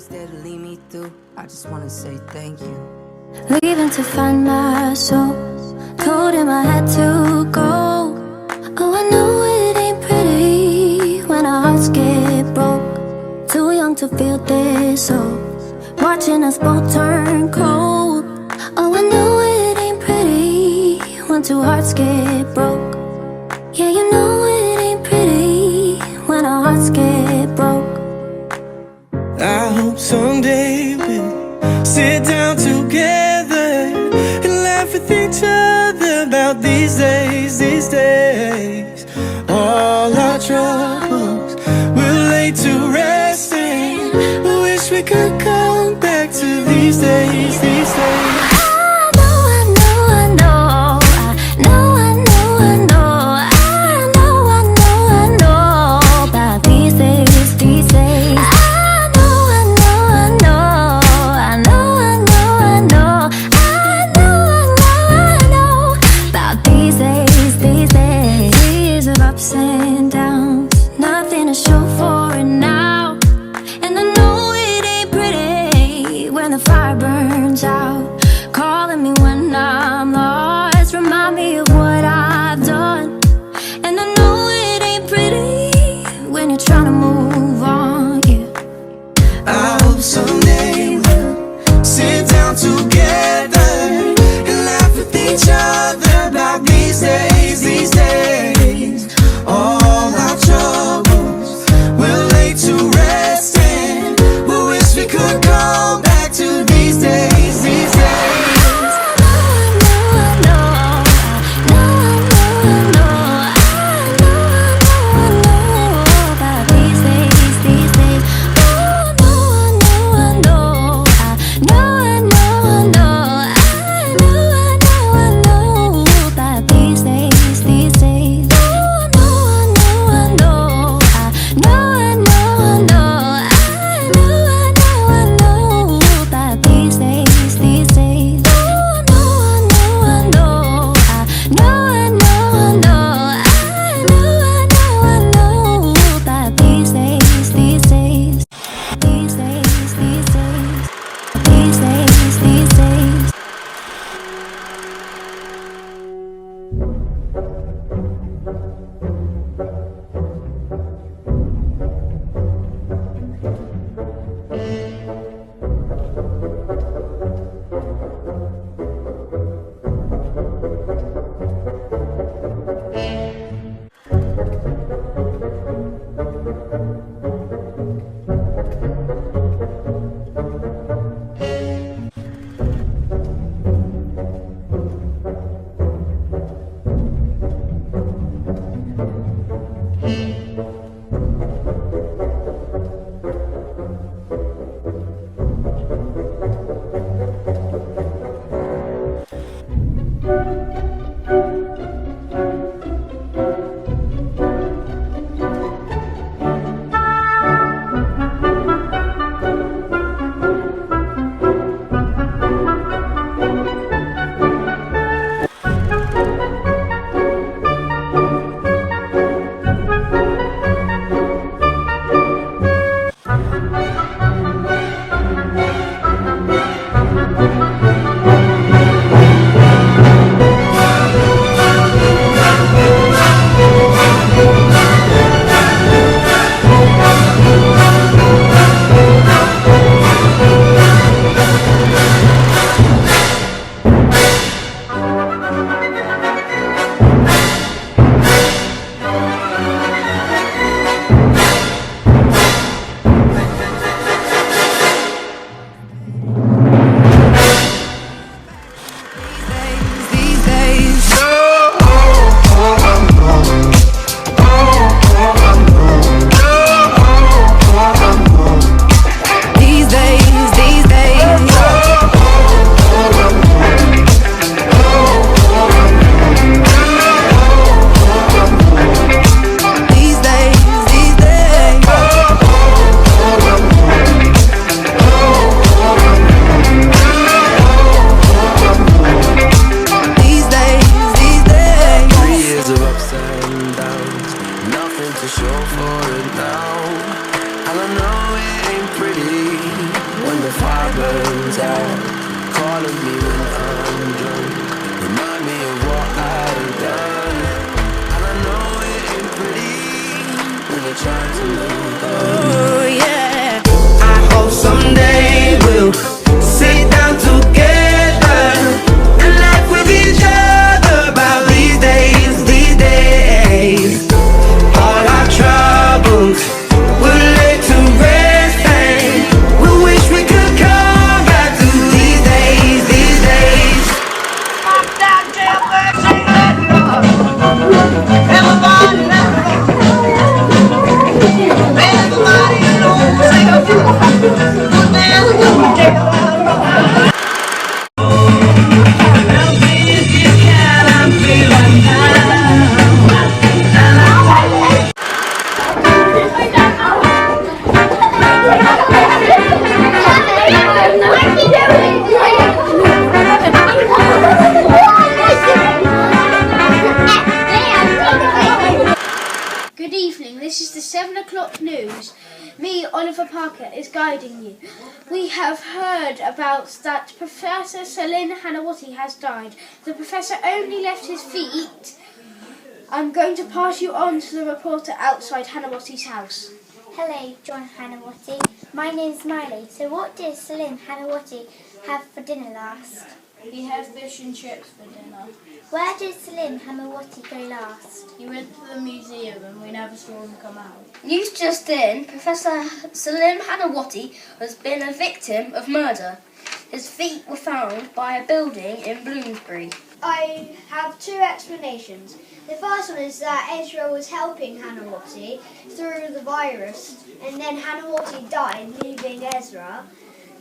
always there to lead me through. I just wanna say thank you. Leaving to find my soul, told him I had to go. Oh, I know it ain't pretty when our hearts get broke. Too young to feel this old, watching us both turn cold. Oh, I know it ain't pretty when two hearts get broke. Yeah, you know it ain't pretty when our hearts get broke. I hope someday we'll sit down together and laugh with each other about these days, these days. All our troubles we'll lay to rest, and I wish we could come back to these days, these days. Someday we'll sit down together and laugh with each other about these days, these days. All our troubles we'll lay to rest, and we wish we could come back to these days, these days. nothing to show for it now. And I know it ain't pretty the fire burns out, calling me when I'm drunk. Remind me of what I've done, and I know it ain't pretty when you're trying to move on. Oh yeah, I hope someday we'll sit down together and laugh with each other about these days, these days. All our troubles we'll lay to rest, and we wish we could come back to these days, these days. I'm down jailbird, sing that love. Everybody let it go. Everybody alone, sing a love. Good man, we go jail. I'm feeling this cat, I'm feeling now. Good evening, this is the 7 o'clock news. Me, Oliver Parker, is guiding you. We have heard about that Professor Celine Hanawati has died. The professor only left his feet. I'm going to pass you on to the reporter outside Hanawati's house. Hello, John Hanawati. My name's Miley. So what did Salim Hanawati have for dinner last? We had fish and chips for dinner. Where did Salim Hanawati go last? He went to the museum and we never saw him come out. News just in, Professor Salim Hanawati has been a victim of murder. His feet were found by a building in Bloomsbury. I have two explanations. The first one is that Ezra was helping Hanawati through the virus, and then Hanawati died, leaving Ezra.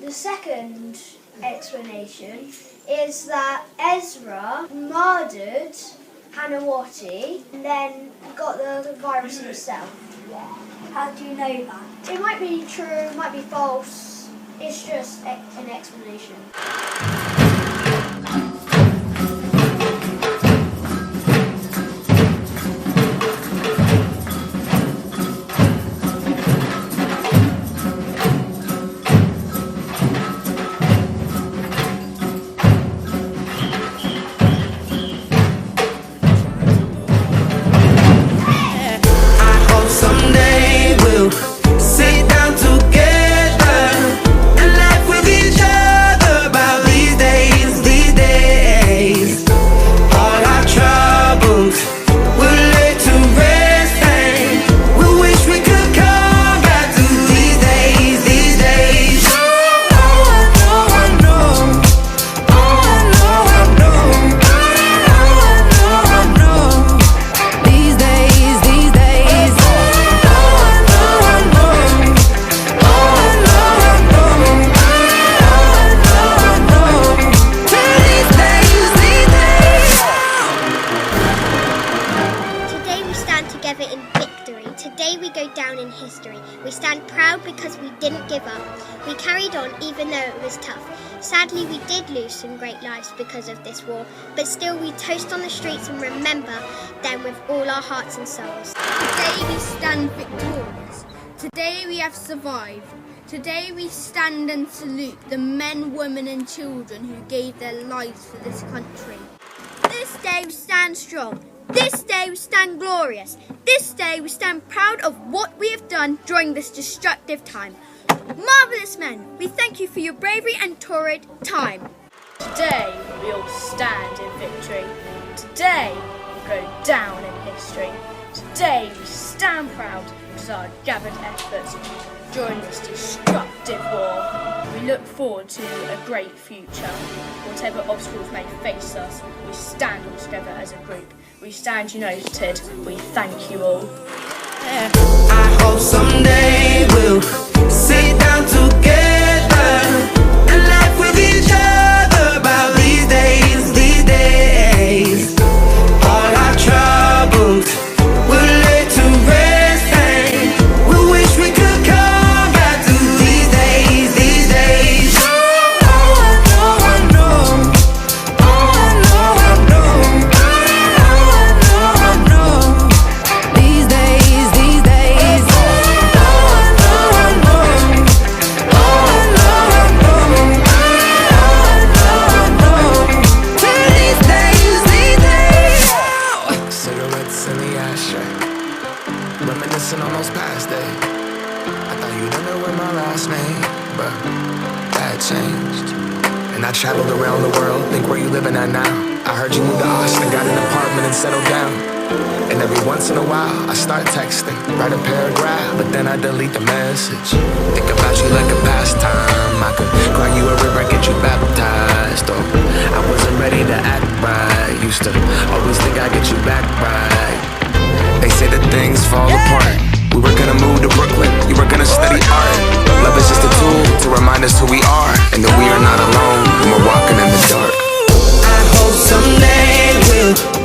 The second explanation is that Ezra murdered Hanawati and then got the virus himself. How do you know that? It might be true, it might be false. It's just an explanation. Someday we'll sit down together and laugh with each other about these days, these days. All our troubles we'll lay to rest, and we wish we could come back to these days, these days. Oh, I know, oh, I know, I know, these days, these days. Today we stand together in victory. Today we go down in history. We stand proud because we didn't give up. We carried on even though it was tough. Sadly, we did lose some great lives because of this war, but still we toast on the streets and remember them with all our hearts and souls. Today we stand victorious. Today we have survived. Today we stand and salute the men, women and children who gave their lives for this country. This day we stand strong. This day we stand glorious. This day we stand proud of what we have done during this destructive time. Marvellous men, we thank you for your bravery and torrid time. Today we all stand in victory. Today we go down in history. Today we stand proud because our gathered efforts during this destructive war. We look forward to a great future. Whatever obstacles may face us, we stand all together as a group. We stand united. We thank you all. I hope someday we'll sit down together and laugh with each other about these days, these days. All our troubles we'll lay to rest, and we wish we could come back to these days, these days. Oh, I know, oh, I know, I know, these days, these days. Oh, I know, oh, I know. ashtray, reminiscing on those past days. I thought you'd know with my last name, but that changed. And I traveled around the world, think where you living at now. I heard you moved to Austin, got an apartment and settled down. And every once in a while, I start texting, write a paragraph, but then I delete the message. Think about you like a pastime. I could cry you a river, get you baptized. Oh, I wasn't ready to act right. Used to always think I'd get you back right. They say that things fall apart. We were gonna move to Brooklyn, you were gonna study art. Love is just a tool to remind us who we are, and that we are not alone when we're walking in the dark. I hope someday we'll